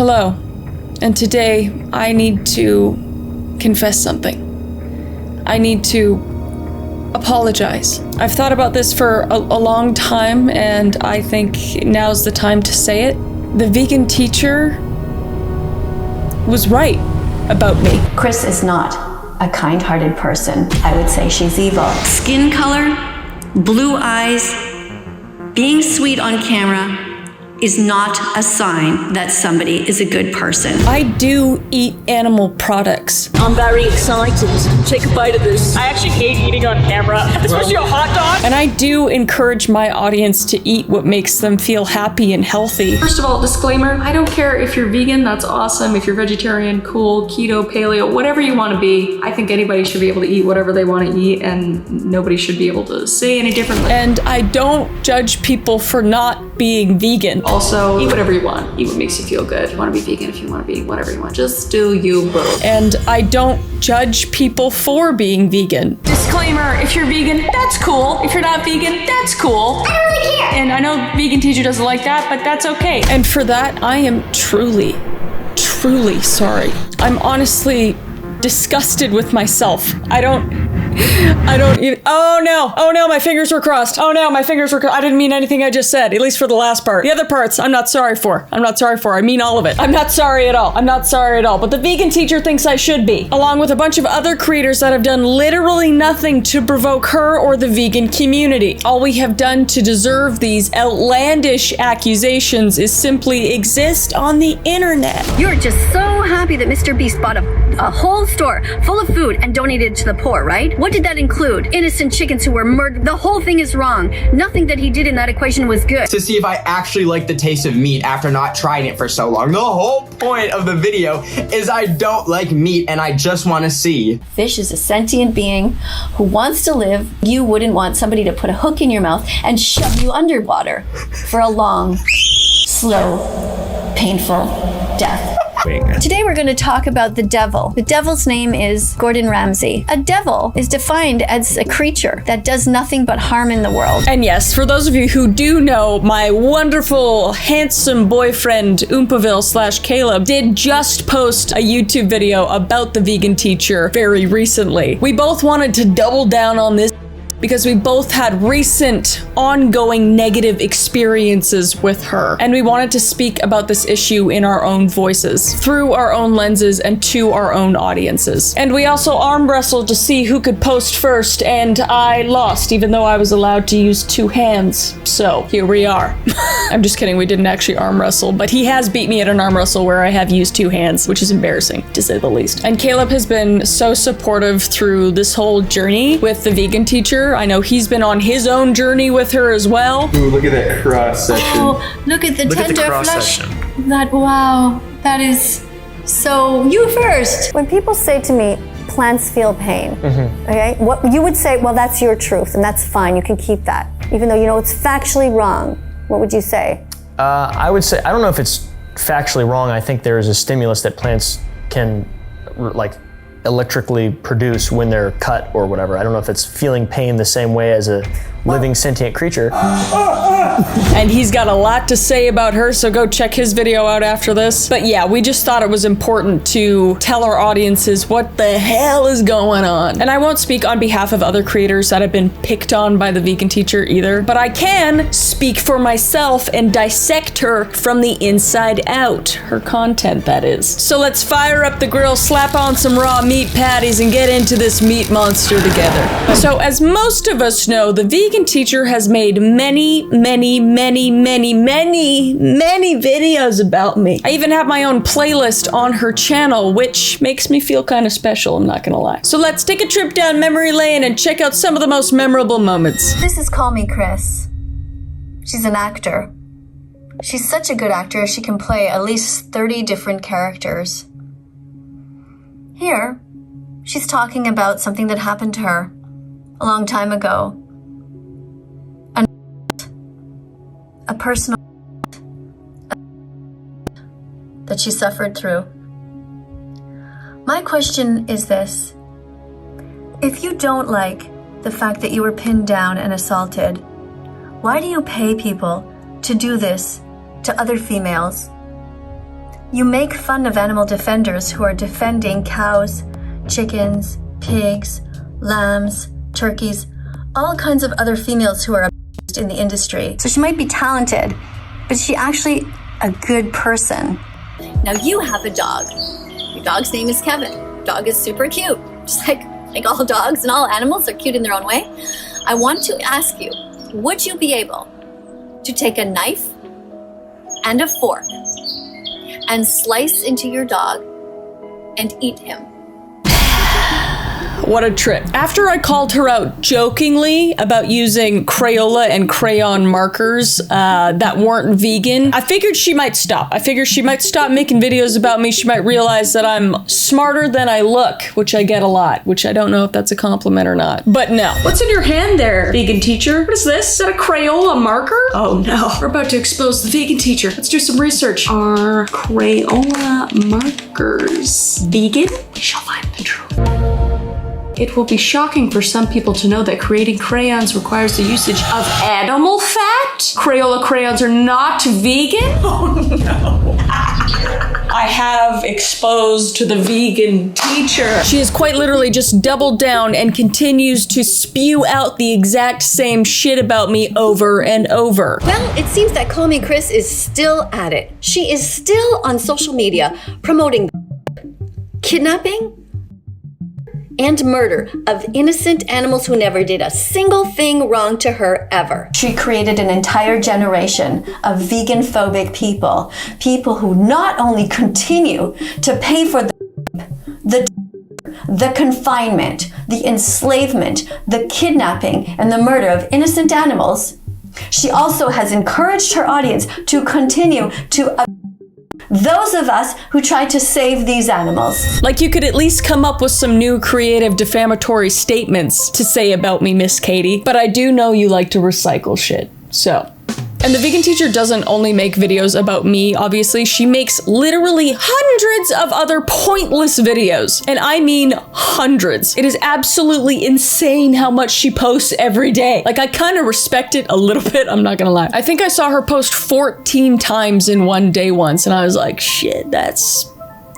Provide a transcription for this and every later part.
Hello, and today I need to confess something. I need to apologize. I've thought about this for a long time, and I think now's the time to say it. The vegan teacher was right about me. Chris is not a kind-hearted person. I would say she's evil. Skin color, blue eyes, being sweet on camera is not a sign that somebody is a good person. I do eat animal products. I'm very excited. Take a bite of this. I actually hate eating on camera, especially a hot dog. And I do encourage my audience to eat what makes them feel happy and healthy. First of all, disclaimer, I don't care if you're vegan, that's awesome. If you're vegetarian, cool, keto, paleo, whatever you want to be. I think anybody should be able to eat whatever they want to eat, and nobody should be able to say any differently. And I don't judge people for not being vegan. Also, eat whatever you want. Eat what makes you feel good. If you want to be vegan, if you want to be whatever you want, just do you, boo. And I don't judge people for being vegan. Disclaimer, if you're vegan, that's cool. If you're not vegan, that's cool. I don't really care. And I know vegan teacher doesn't like that, but that's okay. And for that, I am truly sorry. I'm honestly disgusted with myself. I don't even, oh no, my fingers were crossed. Oh no, my fingers were crossed. I didn't mean anything I just said, at least for the last part. The other parts, I'm not sorry for. I mean all of it. I'm not sorry at all. But the vegan teacher thinks I should be, along with a bunch of other creators that have done literally nothing to provoke her or the vegan community. All we have done to deserve these outlandish accusations is simply exist on the internet. You're just so happy that Mr. Beast bought a whole store full of food and donated to the poor, right? What did that include? Innocent chickens who were murdered. The whole thing is wrong. Nothing that he did in that equation was good. To see if I actually like the taste of meat after not trying it for so long. The whole point of the video is I don't like meat and I just want to see. Fish is a sentient being who wants to live. You wouldn't want somebody to put a hook in your mouth and shove you underwater for a long, slow, painful death. Today we're going to talk about the devil. The devil's name is Gordon Ramsay. A devil is defined as a creature that does nothing but harm in the world. And yes, for those of you who do know, my wonderful, handsome boyfriend, Oompaville/Caleb, did just post a YouTube video about the vegan teacher very recently. We both wanted to double down on this because we both had recent, ongoing negative experiences with her. And we wanted to speak about this issue in our own voices, through our own lenses and to our own audiences. And we also arm wrestled to see who could post first, and I lost, even though I was allowed to use 2 hands. So here we are. I'm just kidding, we didn't actually arm wrestle, but he has beat me at an arm wrestle where I have used 2 hands, which is embarrassing, to say the least. And Caleb has been so supportive through this whole journey with the vegan teacher. I know he's been on his own journey with her as well. Ooh, look at that cross section. Oh, look at the tender flesh. Section. Wow, that is so. You first. When people say to me, plants feel pain, okay? What you would say, well, that's your truth, and that's fine. You can keep that, even though you know it's factually wrong. What would you say? I would say, I don't know if it's factually wrong. I think there is a stimulus that plants can, like, electrically produce when they're cut or whatever. I don't know if it's feeling pain the same way as a living sentient creature. And he's got a lot to say about her, so go check his video out after this. But yeah, we just thought it was important to tell our audiences what the hell is going on. And I won't speak on behalf of other creators that have been picked on by the vegan teacher either, but I can speak for myself and dissect her from the inside out. Her content, that is. So let's fire up the grill, slap on some raw meat patties, and get into this meat monster together. So as most of us know, the vegan teacher has made many videos about me. I even have my own playlist on her channel, which makes me feel kind of special, I'm not gonna lie. So let's take a trip down memory lane and check out some of the most memorable moments. This is Call Me Chris. She's an actor. She's such a good actor, she can play at least 30 different characters. Here, she's talking about something that happened to her a long time ago. A personal that she suffered through. My question is this: if you don't like the fact that you were pinned down and assaulted, why do you pay people to do this to other females? You make fun of animal defenders who are defending cows, chickens, pigs, lambs, turkeys, all kinds of other females who are abused in the industry. So she might be talented, but is she actually a good person? Now you have a dog. Your dog's name is Kevin. Dog is super cute. Just like all dogs and all animals are cute in their own way. I want to ask you, would you be able to take a knife and a fork and slice into your dog and eat him? What a trip. After I called her out jokingly about using Crayola and crayon markers that weren't vegan, I figured she might stop. I figured she might stop making videos about me. She might realize that I'm smarter than I look, which I get a lot, which I don't know if that's a compliment or not. But no. What's in your hand there, vegan teacher? What is this? Is that a Crayola marker? Oh no. We're about to expose the vegan teacher. Let's do some research. Are Crayola markers vegan? We shall find the truth. It will be shocking for some people to know that creating crayons requires the usage of animal fat. Crayola crayons are not vegan? Oh no. I have exposed the vegan teacher. She has quite literally just doubled down and continues to spew out the exact same shit about me over and over. Well, it seems that Call Me Chris is still at it. She is still on social media promoting kidnapping and murder of innocent animals who never did a single thing wrong to her ever. She created an entire generation of vegan-phobic people who not only continue to pay for the confinement, the enslavement, the kidnapping, and the murder of innocent animals, she also has encouraged her audience to continue to those of us who try to save these animals. Like, you could at least come up with some new creative defamatory statements to say about me, Miss Katie. But I do know you like to recycle shit, so. And the vegan teacher doesn't only make videos about me, obviously. She makes literally hundreds of other pointless videos. And I mean hundreds. It is absolutely insane how much she posts every day. Like, I kind of respect it a little bit, I'm not gonna lie. I think I saw her post 14 times in one day once, and I was like, shit, that's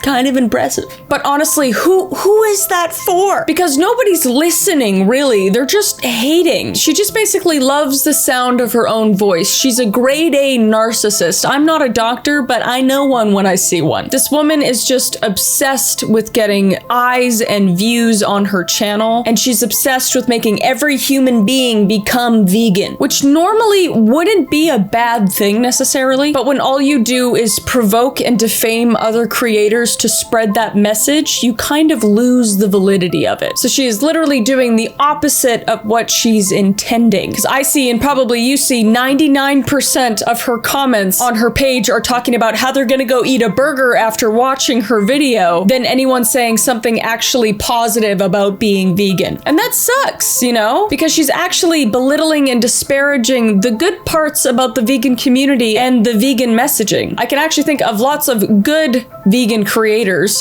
kind of impressive. But honestly, who is that for? Because nobody's listening, really. They're just hating. She just basically loves the sound of her own voice. She's a grade A narcissist. I'm not a doctor, but I know one when I see one. This woman is just obsessed with getting eyes and views on her channel, and she's obsessed with making every human being become vegan, which normally wouldn't be a bad thing necessarily, but when all you do is provoke and defame other creators to spread that message, you kind of lose the validity of it. So she is literally doing the opposite of what she's intending. Because I see, and probably you see, 99% of her comments on her page are talking about how they're gonna go eat a burger after watching her video than anyone saying something actually positive about being vegan. And that sucks, you know? Because she's actually belittling and disparaging the good parts about the vegan community and the vegan messaging. I can actually think of lots of good vegan creators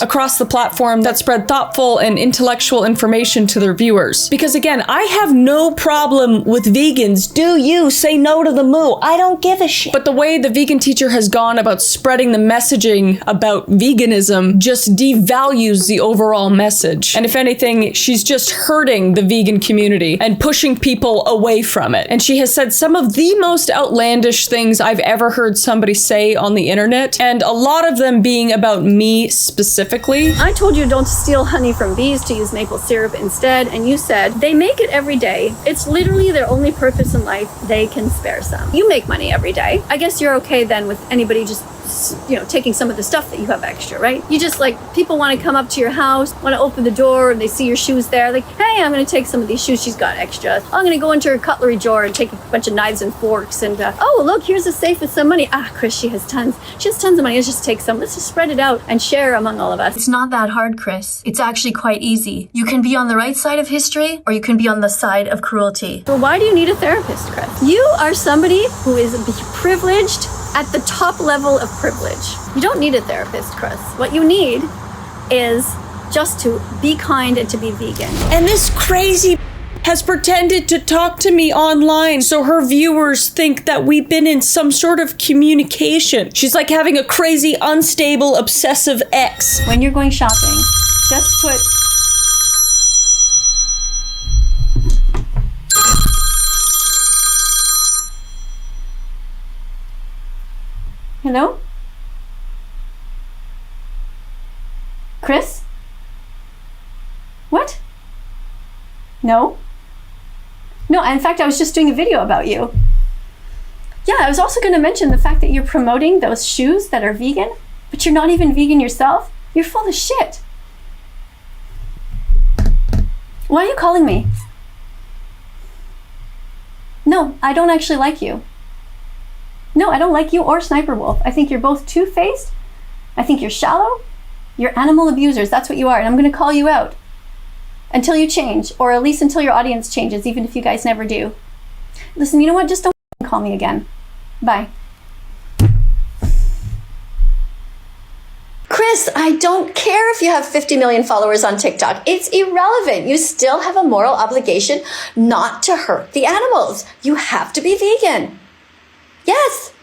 across the platform that spread thoughtful and intellectual information to their viewers. Because again, I have no problem with vegans. Do you say no to the moo? I don't give a shit. But the way the vegan teacher has gone about spreading the messaging about veganism just devalues the overall message. And if anything, she's just hurting the vegan community and pushing people away from it. And she has said some of the most outlandish things I've ever heard somebody say on the internet, and a lot of them being about me specifically. I told you don't steal honey from bees, to use maple syrup instead, and you said they make it every day. It's literally their only purpose in life. They can spare some. You make money every day. I guess you're okay then with anybody just, you know, taking some of the stuff that you have extra, right? You just, like, people want to come up to your house, want to open the door, and they see your shoes there, like, hey, I'm going to take some of these shoes she's got extra. I'm going to go into her cutlery drawer and take a bunch of knives and forks, and oh, look, here's a safe with some money. Ah, Chris, she has tons of money. Let's just take some. Let's just spread it out and share among all of us. It's not that hard, Chris. It's actually quite easy. You can be on the right side of history, or you can be on the side of cruelty. So why do you need a therapist, Chris? You are somebody who is privileged at the top level of privilege. You don't need a therapist, Chris. What you need is just to be kind and to be vegan. And this crazy has pretended to talk to me online so her viewers think that we've been in some sort of communication. She's like having a crazy, unstable, obsessive ex. When you're going shopping, just put Hello? Chris? What? No? No, in fact, I was just doing a video about you. Yeah, I was also going to mention the fact that you're promoting those shoes that are vegan, but you're not even vegan yourself. You're full of shit. Why are you calling me? No, I don't actually like you. No, I don't like you or Sniper Wolf. I think you're both two-faced. I think you're shallow. You're animal abusers. That's what you are. And I'm going to call you out until you change, or at least until your audience changes, even if you guys never do. Listen, you know what? Just don't call me again. Bye. Chris, I don't care if you have 50 million followers on TikTok. It's irrelevant. You still have a moral obligation not to hurt the animals. You have to be vegan. Yes.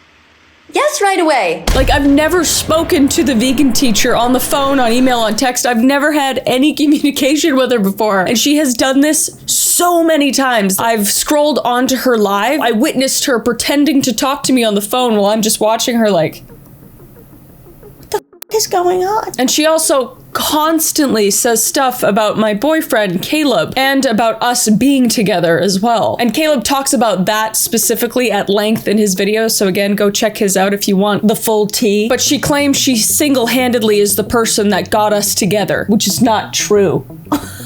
Yes, right away. Like, I've never spoken to the vegan teacher on the phone, on email, on text. I've never had any communication with her before. And she has done this so many times. I've scrolled onto her live. I witnessed her pretending to talk to me on the phone while I'm just watching her like, what the f is going on? And she also constantly says stuff about my boyfriend, Caleb, and about us being together as well. And Caleb talks about that specifically at length in his video, so again, go check his out if you want the full tea. But she claims she single-handedly is the person that got us together, which is not true.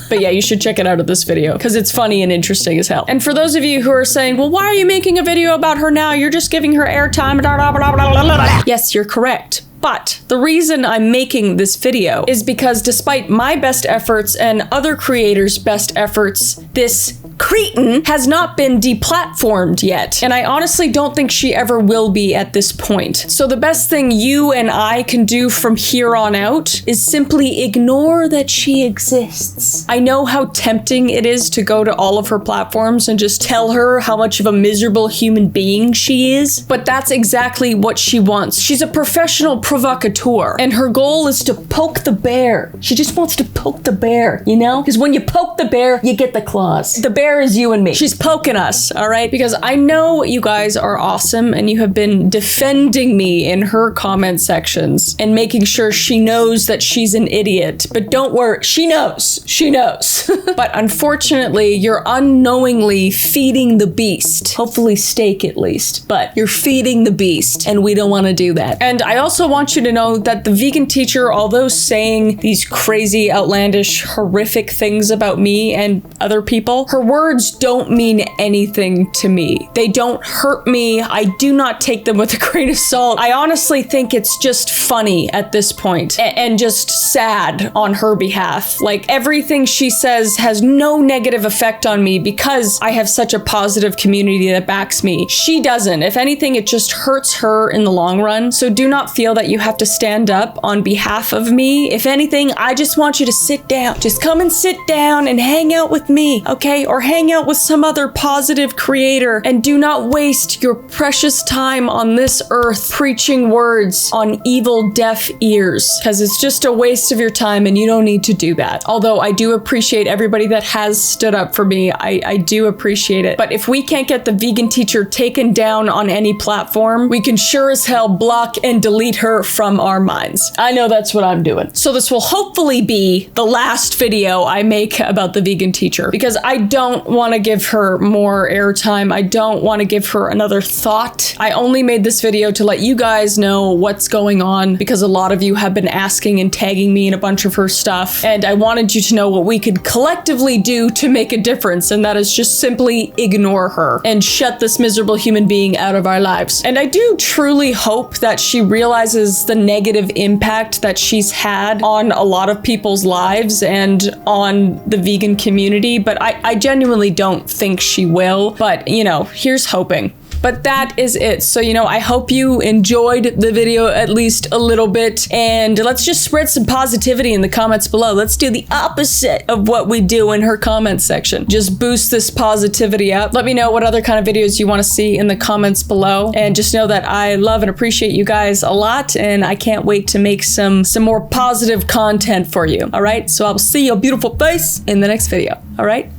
But yeah, you should check it out of this video, because it's funny and interesting as hell. And for those of you who are saying, well, why are you making a video about her now? You're just giving her airtime, blah, blah, blah, blah, blah, blah. Yes, you're correct. But the reason I'm making this video is because despite my best efforts and other creators' best efforts, this cretin has not been deplatformed yet. And I honestly don't think she ever will be at this point. So the best thing you and I can do from here on out is simply ignore that she exists. I know how tempting it is to go to all of her platforms and just tell her how much of a miserable human being she is, but that's exactly what she wants. She's a professional provocateur, and her goal is to poke the bear. She just wants to poke the bear, you know? Because when you poke the bear, you get the claws. The bear is you and me. She's poking us, all right? Because I know you guys are awesome, and you have been defending me in her comment sections and making sure she knows that she's an idiot. But don't worry, she knows. She knows. But unfortunately, you're unknowingly feeding the beast. Hopefully steak at least, but you're feeding the beast, and we don't want to do that. And I also want you to know that the vegan teacher, although saying these crazy, outlandish, horrific things about me and other people, her words don't mean anything to me. They don't hurt me. I do not take them with a grain of salt. I honestly think it's just funny at this point and just sad on her behalf. Like, everything she says has no negative effect on me because I have such a positive community that backs me. She doesn't. If anything, it just hurts her in the long run. So do not feel that you have to stand up on behalf of me. If anything, I just want you to sit down. Just come and sit down and hang out with me, okay? Or hang out with some other positive creator, and do not waste your precious time on this earth preaching words on evil deaf ears, because it's just a waste of your time and you don't need to do that. Although I do appreciate everybody that has stood up for me. I do appreciate it. But if we can't get the vegan teacher taken down on any platform, we can sure as hell block and delete her from our minds. I know that's what I'm doing. So this will hopefully be the last video I make about the vegan teacher, because I don't want to give her more airtime. I don't want to give her another thought. I only made this video to let you guys know what's going on, because a lot of you have been asking and tagging me in a bunch of her stuff, and I wanted you to know what we could collectively do to make a difference, and that is just simply ignore her and shut this miserable human being out of our lives. And I do truly hope that she realizes the negative impact that she's had on a lot of people's lives and on the vegan community, but I genuinely don't think she will. But, you know, here's hoping. But that is it. So, you know, I hope you enjoyed the video at least a little bit, and let's just spread some positivity in the comments below. Let's do the opposite of what we do in her comment section. Just boost this positivity up. Let me know what other kind of videos you want to see in the comments below, and just know that I love and appreciate you guys a lot, and I can't wait to make some more positive content for you. All right, so I'll see your beautiful face in the next video. All right,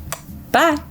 bye.